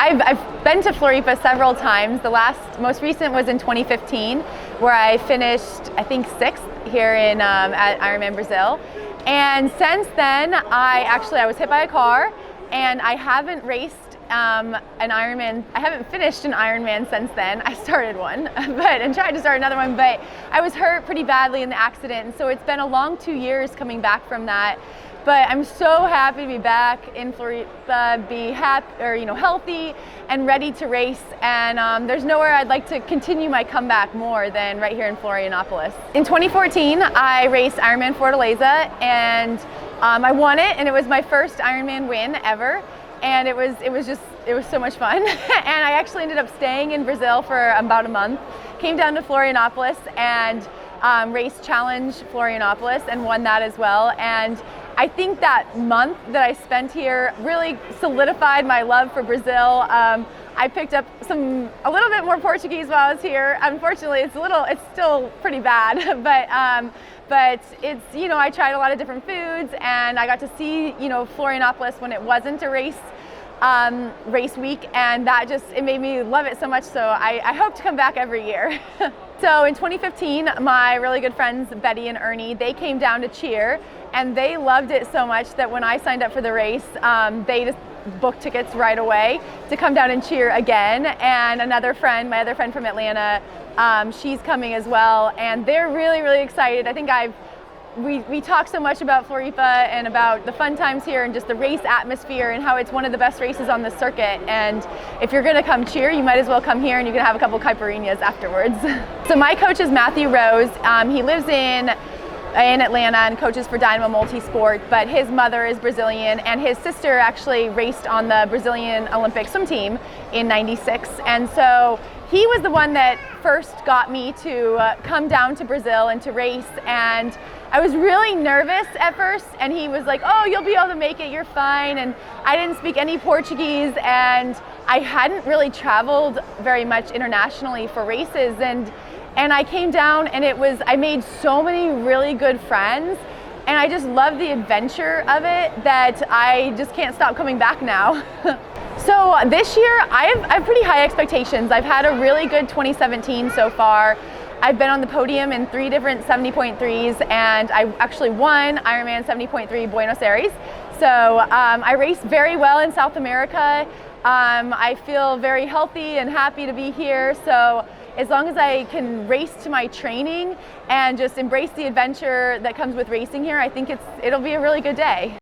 I've been to Floripa several times. The most recent was in 2015, where I finished, I think, 6th here in at Ironman Brazil. And since then, I was hit by a car, and I haven't raced an Ironman. I haven't finished an Ironman since then. I started one, and tried to start another one, but I was hurt pretty badly in the accident, and so it's been a long 2 years coming back from that. But I'm so happy to be back in Floripa, be healthy and ready to race. And there's nowhere I'd like to continue my comeback more than right here in Florianópolis. In 2014, I raced Ironman Fortaleza, and I won it, and it was my first Ironman win ever. And it was so much fun. And I actually ended up staying in Brazil for about a month. Came down to Florianópolis and raced Challenge Florianópolis and won that as well. And I think that month that I spent here really solidified my love for Brazil. I picked up a little bit more Portuguese while I was here. Unfortunately, it's still pretty bad, but it's, I tried a lot of different foods, and I got to see, Florianópolis when it wasn't a race week, and it made me love it so much. So I hope to come back every year. So in 2015, my really good friends, Betty and Ernie, they came down to cheer, and they loved it so much that when I signed up for the race, they just booked tickets right away to come down and cheer again. And my other friend from Atlanta, she's coming as well, and they're really, really excited. I think we talk so much about Floripa and about the fun times here and just the race atmosphere and how it's one of the best races on the circuit. And if you're gonna come cheer, you might as well come here, and you can have a couple caipirinhas afterwards. So my coach is Matthew Rose. He lives in Atlanta and coaches for Dynamo Multisport, but his mother is Brazilian, and his sister actually raced on the Brazilian Olympic swim team in '96. And so he was the one that first got me to come down to Brazil and to race. And I was really nervous at first, and he was like, "Oh, you'll be able to make it, you're fine." And I didn't speak any Portuguese, and I hadn't really traveled very much internationally for races. And I came down, and I made so many really good friends, and I just love the adventure of it that I just can't stop coming back now. So this year, I have pretty high expectations. I've had a really good 2017 so far. I've been on the podium in 3 different 70.3s, and I actually won Ironman 70.3 Buenos Aires. So I raced very well in South America. I feel very healthy and happy to be here. So as long as I can race to my training and just embrace the adventure that comes with racing here, I think it'll be a really good day.